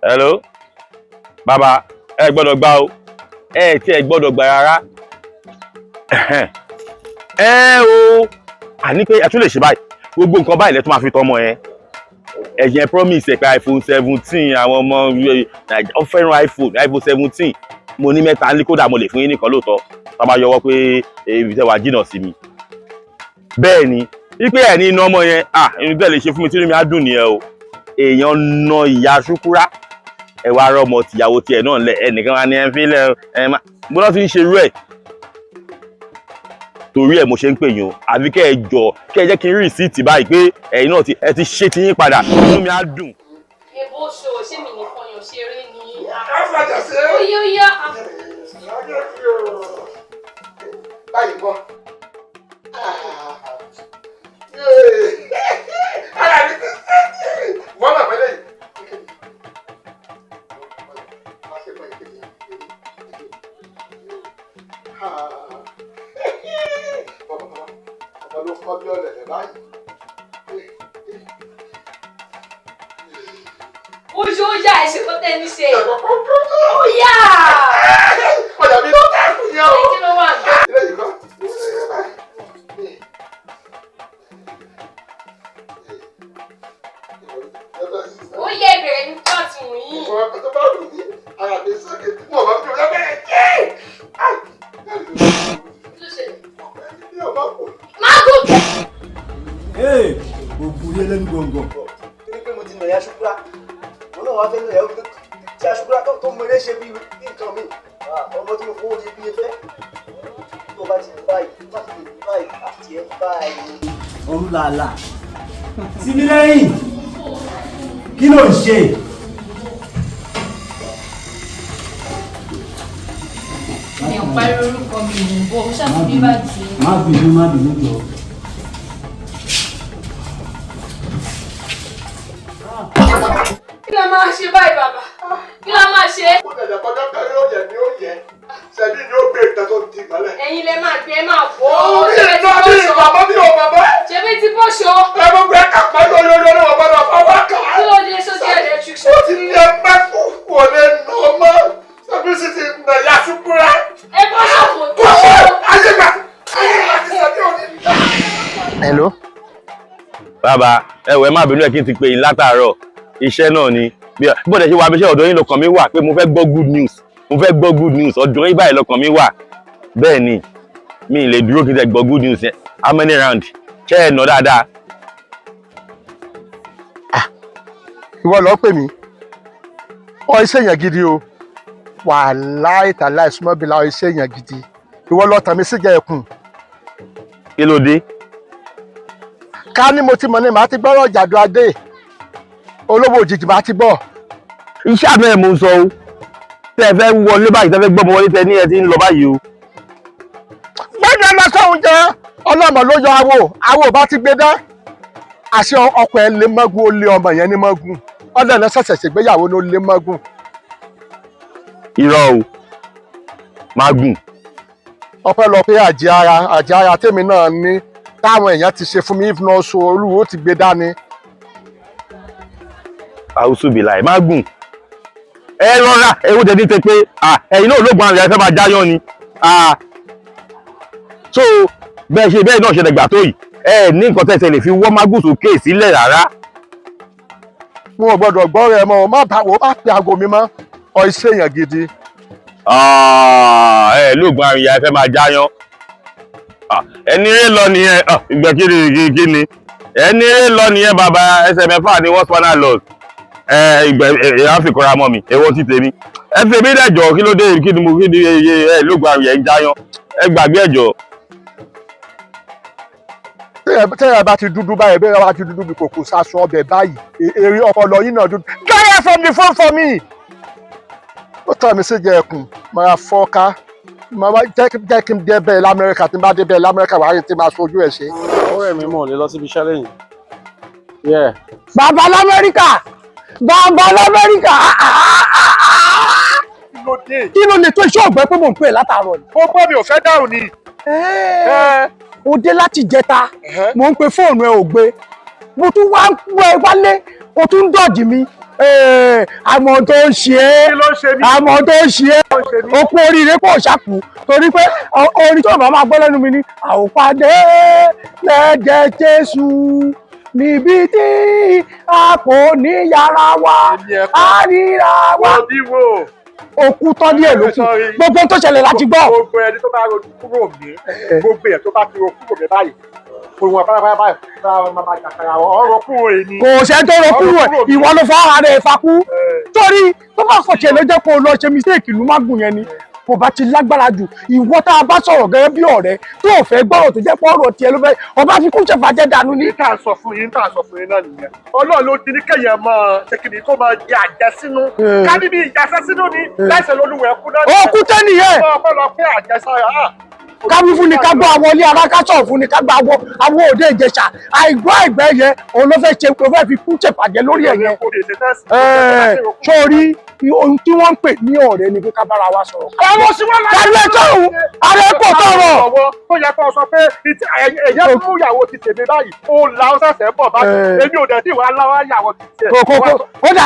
Hello? Bàbá, ẹ gbọ́dọ̀ gbà o. Tí ẹ gbọ́dọ̀ gbà rárá. O, àní pé ẹ tún lè ṣe báyìí. Gbogbo nǹkan báyìí lẹ tún máa fi tọmọ yẹn. Ẹ̀yin promise ẹ pé iPhone 17 àwọn ọmọ Naija ó fẹ́ràn iPhone 17. Mo ní mẹ́ta ní kódà mo lè fún yín nìkan lóòótọ́. Tá bá yọwọ́ pé ibi tẹ́ wà jìnnà sí mi. Bẹ́ẹ̀ ni, wípé ẹ̀ ní iná ọmọ yẹn, inú bẹ́ẹ̀ lè ṣe fún mi tí inú mi á dùn nìyẹn o. Èèyàn na ìyá ṣúkúrá. Ẹ wá rọmọ tìyàwó tiẹ̀ náà lẹ̀ ẹnìkan wá ní ẹ fi lẹ̀ ẹ má. Gbọ́dọ̀ ti ń ṣe irú ẹ̀. Torí ẹ̀ mo ṣe ń pè yín o. Àbí kẹ́ ẹ jọ kẹ́ ẹ jẹ́ kí n rí rìsíìtì báyìí pé ẹ̀yin náà ẹ ti ṣe ti yín padà. Inú mi á dùn. Èbó ṣo ṣé mi nìkan yàn ṣeré ni. Ẹ fàjà sí. Ó yá. Báyìí bọ́. Ara mi ti sẹ́yìn. Wọ́n náà fẹ́lẹ́ yìí. Ọmọ ló fọ́ bí ọ̀lẹ̀ báyìí. Ojú ó yá ẹ̀ṣẹ̀ kó tẹ́ ní ṣe. Ó yá. Ọjà mi ló tẹ̀ fún yẹn o. Kí ló wà ní? Ilé yìí kọ́. Ó yẹ ìbẹ̀rẹ̀ ní pọ́ọ̀tù yìí. Ọ̀rọ̀ tó bá wù mí, ara mi sókè, mo bá fi ọjọ́ bẹ́ẹ̀ jẹ́. Kí ló ṣẹlẹ̀? Ní ọmọ kò. Má gòkè. Òkú yé lẹ́nu gbọ̀ngàn. Ní pé mo ti nà ya ṣúkúrá, mo náà wá fẹ́ lóyè ó tí a ṣúkúrá tó mọ eré ṣe bí nǹkan mi. Ọmọ tí mo fowó ṣe bí efẹ́. Tó bá ti báyìí, àti ẹ báyìí. Ọ̀run làálà. Síbi lẹ́yìn. Kí ló ń ṣe? Mi ò parí orúkọ mi ìbò ṣàfihàn bá ti. Má bínú jọ. Kí la máa ṣe báyìí bàbá? Kí la máa ṣe? Mo tẹ̀lé kọjá kárí ó yẹ ni ó yẹ. Ṣẹ̀bí ni ó gbé ìtàn tó di ìmọ̀lẹ̀. Ẹ̀yin lẹ máa gbé máa bọ́. Ó bí ìtọ́ bí ìbàbá bí ò bàbá. Ṣebí ti bọ́ṣọ. Ẹ gbogbo ẹ kà pẹ́ lórí ọ̀gbọ́dọ̀ fọwọ́ kà. Kí ló dé sókè electric Ó shock? ti ní ẹgbẹ́ kò lè nà ọmọ. Ṣẹ́bí sì ti nà ya ṣúkúrá. Ẹ bọ́ṣọ kò tó. Bọ́ṣọ ayégbà ti ṣẹ́bí òní. Hello. Bàbá, ẹ má bínú ẹ kí n ti pè yín látàárọ̀. Iṣẹ́ náà ni. Bí bọ́dẹ̀ ṣe wà bí iṣẹ́ ọ̀dọ̀ yín lọ́kàn mi wà pé mo fẹ́ gbọ́ good news. Ọ̀dọ̀ yín báyìí lọ́kàn mi wà. Bẹ́ẹ̀ ni, mi ì lè dúró kí n tẹ̀ gbọ́ good news yẹn. How many round? Ṣé ẹ nà dáadáa? Ìwọ ló pè mí ọ iṣẹ́ yẹn gidi o wàláhì tàláhì ìsúnmọ́bìlà ọ iṣẹ́ yẹn gidi ìwọ ló tàn mí síjà ẹkùn. Kí ló dé? Ká ní mo ti mọ̀ ní màá ti gbọ́rọ̀ Ijaduade olówó òjijì màá ti gbọ́. Iṣẹ́ àbẹ́ mo sọ o. Tẹ́ ẹ fẹ́ wọlé báyìí, tẹ́ ẹ fẹ́ gbọ́ ọmọ wọlé tẹ́ ní ẹ ti ń lọ báyìí o. Gbẹ́dẹ̀ lọ sóhun jẹ́ ọlọ́mọ ló yọ awo bá ti gbé dá. Àṣẹ ọkọ ẹ lé mọ́gùn ó lé ọmọ yẹn ní mọ́gùn. Ọ̀dọ̀ ẹ̀ ṣẹ̀ṣẹ̀ ṣègbéyàwó ló lé mọ́gùn. Irọ́ o. Mágùn. Ọpẹ́lọpẹ́ àjẹ ara tèmi náà ní táwọn èèyàn ti ṣe fún mi if not so olúwo ti gbé dání. Àwùsùbìlà mágùn. Ẹ rọra ewu tẹ́ ní tẹ pé ẹ̀yin náà olóògùn àrùn ẹ fẹ́ máa jáyán ni. So bẹ́ẹ̀ ṣe bẹ́ẹ̀ náà ṣe dẹ̀gbà tó yìí. Ẹ ní nǹkan tẹ̀sẹ̀ lè fi wọ́ mágùn sókè sílẹ̀ rárá. Mo ò gbọ́dọ̀ gbọ́ rẹ̀ mọ́ má bá wo má pe aago mi mọ́ ọ iṣẹ́ yẹn gidi. Ẹ lóògùn àrùn ìyá ẹ fẹ́ máa jáyán. Ẹni rẹ lọ nìyẹn ìgbẹ́ kí ni ẹni rẹ lọ nìyẹn bàbá ẹsẹ̀ mẹ́fà ni wọ́n spana lọ ìgbẹ́ àfikọ́ra mọ́ mi èwo ti tèmi ẹ fi èmi dẹ̀jọ́ kí ló dé kí ni mo kí ni ẹ lóògùn àrùn yẹn ń jáyán ẹ gbàgbé ẹ̀jọ́. Tẹ́yà bá ti dúdú báyìí bẹ́ẹ̀ bá ti dúdú bí kòkó sásùn ọbẹ̀ báyìí èrè ọpọlọ yìí náà dúdú. Get away from the phone for me. Ó tàn mí sí jẹ ẹkùn máa fọ́ká jẹ́ kí n dé bẹ́ẹ̀ l'Amẹ́ríkà tí n bá dé bẹ́ẹ̀ l'Amẹ́ríkà wàá rí tí máa sojú ẹ̀ ṣe. Ọ̀rẹ́ mi mọ̀ lè lọ síbi iṣẹ́ lẹ́yìn. Bàbá l'Amẹ́ríkà kí ló lè tó iṣẹ́ ọ̀gbẹ́ pé mò ń pè látàárọ̀ ni. Ó gbọ́ mi ò fẹ́ dáhùn ni. Ó dé láti jẹta mò ń pe fóònù ẹ ò gbé mo tún wá ń gbọ́ ẹ wálé o tún ń dọ̀dì mi àmọ́ tó ń ṣe é àmọ́ tó ń ṣe é okú oríire kò ṣàkù torí pé orin tó bá máa gbọ́ lẹ́nu mi ni àwòpàdé lẹ́jẹ̀ Jésù níbi tí a kò ní yàrá wa a ríra wa òkú tán díẹ̀ ló kù gbogbo tó ṣẹlẹ̀ láti gbọ́. gbogbo ẹni tó bá rojú kúrò mí gbogbo ẹ̀ tó bá fi ro kúrò mí báyìí kò wọ́n pátápátá báyìí máa jàkàrà ọ̀rọ̀ kúrò èyí. kò sẹ́ tó ro kúrò ìwọ ló fọ́ ara rẹ̀ fakú torí tó bá fọ̀ṣẹ̀ ló jẹ́ kó o lọ ṣe mistake ìlú mágùn yẹn ni kò bá ti lágbára jù ìwọ tá a bá sọ̀rọ̀ gẹ́gẹ́ bí ọ̀rẹ́ tó ò fẹ́ gbọ́rọ̀ tó jẹ́ pé ọ̀rọ̀ tiẹ̀ ló fẹ́ ọba fi kún ṣèfàjẹ́ dànù ní. tá a sọ fún yín náà nìyẹn Ọlọ́run ló ti ní kéèyàn máa ṣèkìní kó máa jẹ àjẹsínú kábí bí ìjàsẹ́sínú ni láìsẹ̀ lólúwẹ̀ kú náà. ó kú tẹ́ nìyẹn. ọ̀pọ̀lọpọ̀ àjẹsára kábí fún ni ká gbọ́ àwọn ilé alákàtọ̀ fún ni ká gbọ́ àwọn òde Ìjẹ̀ṣà àìgbọ́ àìgbẹ́ yẹn òun ló fẹ́ ṣe ló fẹ́ fi kún ṣèfàjẹ́ lórí ẹ̀ yẹn. sórí ohun tí wọ́n ń pè ní ọ̀rẹ́ ni pé ká bára wa sọ̀rọ̀. àwọn sì wọ́n láti ṣe tọ̀hún ààrẹ kò tọrọ. tó yẹ kó sọ pé ẹ̀yẹ́ fún ìyàwó ti tèmi báyìí ó la ó ṣẹ̀ṣẹ̀ bọ̀ báyìí èmi ò dẹ̀ tí ìwà aláwọ̀ ìyàwó ti tiẹ̀. ó dà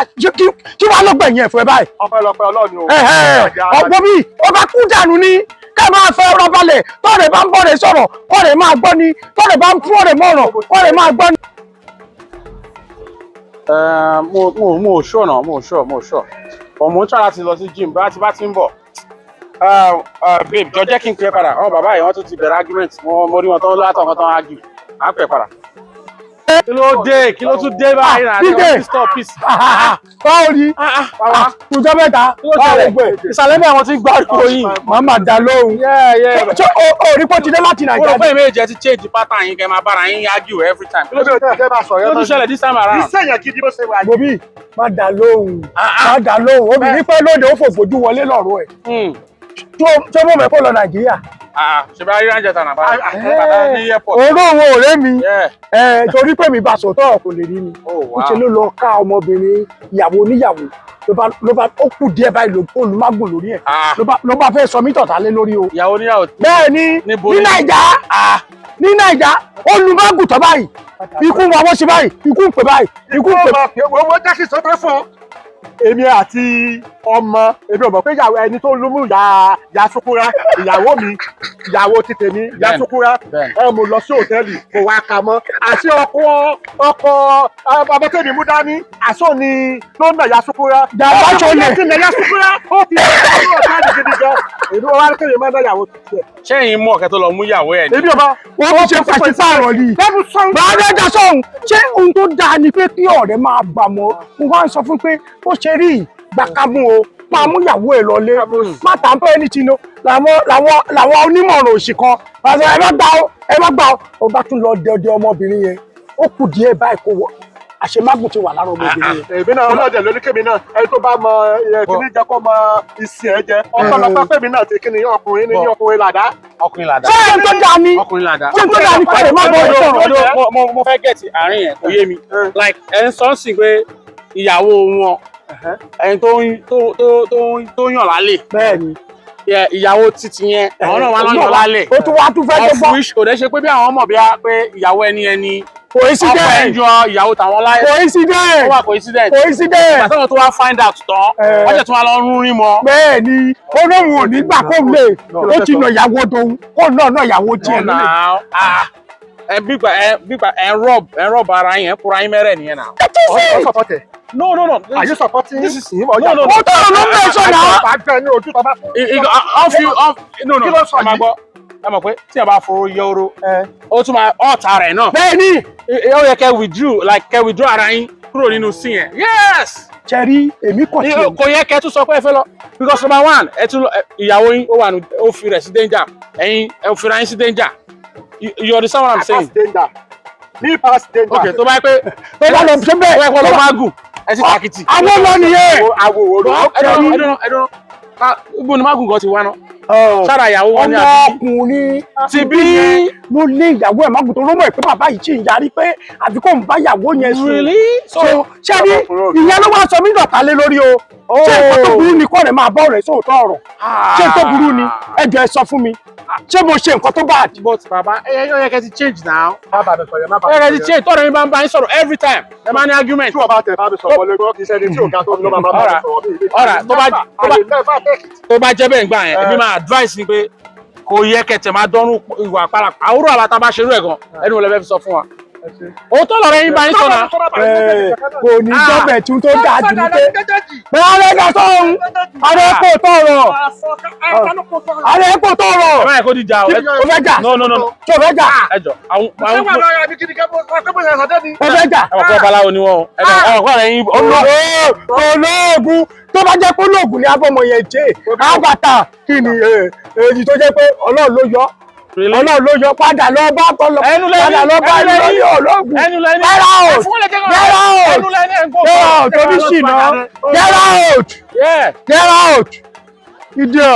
kí wàá ló gbẹ̀yìn ẹ̀fọ́ ẹ báyìí. ọpẹ́lọpẹ́ Ọlọ́run o. ọgbọ́n bíi ọba kú dànù ni ká máa fẹ́ ọ̀rọ̀ balẹ̀ tọ́ọ̀rẹ́ bá ń bọ̀rẹ̀ sọ̀rọ̀ kọ́ọ̀rẹ́ máa gbọ́ ni tọ́ọ̀rẹ́ bá ń fún ọ̀rẹ́ mọ̀ràn kọ́ọ̀rẹ́ máa gbọ́ ni. mo sure ọmọ ń try láti lọ sí gym bá ti ń bọ̀ babe jọ jẹ́ kí n pè padà ọ bàbá yìí wọ́n tún ti bẹ̀rẹ̀ argument mo rí wọn tán látọ̀ tán argue á pè padà. kí ló tún dé báyìí náà àti stop peace. báwo ni kùjọ mẹ́ta ìsàlẹ̀ bí àwọn tí ń gbọ́ àdúgbò yìí. màá máa dá lóhùn. ṣé o rí pé ó ti dé láti Naija. mo rò pé méjì ti change pattern yín kẹ́ máa bára yín argue every time. kí ló tún ṣẹlẹ̀ this time around. ìṣèyàn gidi bó ṣe wà. bobi má dá lóhùn obìnrin pẹ́ lóde ó fòfojú wọlé lọ́rùn ẹ̀ tó mọ̀ mẹ́kọ́ lọ Nàìjíríà. ṣe bá rí ránjẹ tànà bá ní airport. olóhùn ọ̀rẹ́ mi torí pé mi bá sọ̀tọ̀ kò lè rí mi ó ṣe ló lọ ká ọmọbìnrin ìyàwó oníyàwó ló bá ó kù díẹ̀ báyìí olùmágùn lórí ẹ̀ ló bá fẹ́ sọ mí tọ̀tà lé lórí o. ìyàwó oníyàwó. bẹ́ẹ̀ ni ní Naija olùmágùn tọ́ báyìí ikú wa wọ́n ṣe báyìí ikú ń pè báyìí ikú ń pè báyìí. wọ́n jẹ́ kí sọ́tọ̀ fún ọ. èmi àti ọmọ èmi ò mọ̀ pé ìyàwó ẹni tó lómú ya Sukura ìyàwó mi ìyàwó ti tèmi ya Sukura mo lọ sí hòtẹ́ẹ̀lì kò wá ka mọ́ àti ọkọ abọ́tẹ́mi mú dání àṣọ ni ló ń nà ya Sukura. jàmbá tó lè ti nà ya Sukura ó ti nà ya Sukura gidi gan èmi wá kéde máa ń dá ìyàwó ti tiẹ̀. ṣẹ́yìn mú ọ̀kẹ́ tó lọ mú ìyàwó ẹ̀ ni. èmi ò bá wọ́n ti ṣe pàṣípààrọ̀ ni. bàbá ẹja sọ̀hún ṣé ohun tó dáa ni pé kí ọ̀rẹ́ máa bà mọ́ mo wá ń sọ fún pé ó ṣe rí gbàkámú o máa mú ìyàwó ẹ lọlé má tà ń pẹ́ ní tinú làwọn onímọ̀ràn òsì kan àti ẹ má gbà ó bá tún lọ dẹdẹ ọmọbìnrin yẹn ó kù díẹ̀ báyìí kó wọ àṣemágùn ti wà lára ọmọbìnrin yẹn. èmi náà ọlọ́dẹ lóníkèmí náà ẹni tó bá mọ kíní jẹ kó mọ ìsìn ẹ jẹ ọ̀pọ̀lọpọ̀ pèmí náà ti kíní ọkùnrin ní ọkùnrin làdá. ọkùnrin làdá. ṣé n tó dáa ni ọkùnrin làdá. ṣé n tó dáa ni kọ́lé má bọ̀ ọ̀rọ̀. mo fẹ́ gẹ̀ẹ́tì àárín yẹn kò yé mi like ẹ̀ ń sọ sí pé ìyàwó wọn ẹni tó yàn lálẹ́. bẹ́ẹ̀ni. ìyàwó títí yẹn àwọn náà wà lọ́yàn lálẹ́. ó tún wá tún fẹ́ tó gbọ́. kò dẹ́ ṣe pé bí àwọn mọ̀ bí a pé ìyàwó ẹni coincident ọkọ ẹ̀ jọ ìyàwó tàwọn láyé. coincident ó wà coincident. coincident. ìgbà tó wá find out tán wọ́n jẹ̀ tún wá lọ rún rí mọ́. bẹ́ẹ̀ni ó lóun ò ní gbà kó lè ó ti nà ìyàwó tóun kó náà ìyàwó tiẹ̀ lónìí. ẹ rọ́ọ̀bù ara yẹn kúra yín mẹ́rẹ̀ nìyẹn náà. No. Are you supporting this is him? No. What are you mention now? No. Ẹ máa gbọ́. Ẹ mọ̀ pé tí ẹ bá foró yẹ oró, ó tún máa ọ̀tá rẹ̀ náà. Bẹ́ẹ̀ni. Ó yẹ kẹ́ withdraw ara yín kúrò nínú sí yẹn. Yes. Cherry, èmi kò tí. Kò yẹ kẹ́ tún sọ pé ẹ fẹ́ lọ. Because number one, ẹ tún ìyàwó yín ó fi rẹ̀ sí danger. Ẹ̀yin ẹ fi ra yín sí danger. You understand what I'm saying? Me pass danger. Okay, tó bá yẹ pé tó bá lọ ṣe bẹ́ẹ̀. Ó yẹ kó lọ máa gùn. Ẹ ti tàkìtì. Àwọn lọ nìyẹn. Ẹ̀dùn gbogbo ni mágùn kan ti wá náà. Sára ìyàwó wọn ni àbí. Ọmọkùnrin. Ti bí ló lé ìyàwó ẹ̀ mágùn tó ló mọ̀ ẹ̀ pé bàbá yìí tí ń yarí pé àfi kò ń bá ìyàwó yẹn sùn. so ṣé ní ìyẹn ló wá sọ mí dọ̀tá lé lórí o ṣé nǹkan tó burú ni kọ́ rẹ̀ máa bọ́ rẹ̀ sóòótọ́ ọ̀rọ̀ ṣé tó burú ni ẹ jọ̀ọ́ ẹ sọ fún mi ṣé mo ṣe nǹkan tó bá àdì. but baba ẹ yẹ kẹ́ ti change now. má bàa bẹ sọ yẹn má bàa ẹ yẹ kẹ́ ti change tọ́rọ yín bá ń bá yín sọ̀rọ̀ every time ẹ máa ní argument. tí wọ́n bá tẹ̀ bá mi sọ̀rọ̀ lẹ́gbọ́n kì í ṣẹ́ni tí ò ga tó ló máa bá mi sọ̀rọ̀ bí. ọ̀rà tó bá jẹ́ bẹ́ẹ̀ ń gbà yẹn èmi máa advice ni pé kò yẹ kẹ̀tẹ̀ máa dánrù ìwà àpárá àwòrán àbáta bá ṣerú ẹ̀ gan ẹni wo lẹ fẹ́ fi sọ fún wa. òótọ́ lọ̀rọ̀ yín bá yín sọ̀nà. kò ní gọ́bẹ̀ tí tó dáa jù ní pé ààrẹ ga sọ́hun ààrẹ kò tọrọ ààrẹ kò tọrọ. ẹ má yẹ kó dìjà o. o fẹ́ jà no tí o fẹ́ jà. ẹ jọ àwọn o fẹ́ jà. ẹ mọ̀ kọ́ babaláwo ni wọ́n o ẹ mọ̀ kọ́ rẹ̀ yín. olóògùn tó bá jẹ́ pé olóògùn ni abọ́mọ yẹn jẹ́ àbàtà kí ni èyí tó jẹ́ pé Ọlọ́run ló yọ. Ọlọ́run ló yọ padà lọ bá kọlọ padà lọ bá lórí ológun get out oníṣìná get out idiot.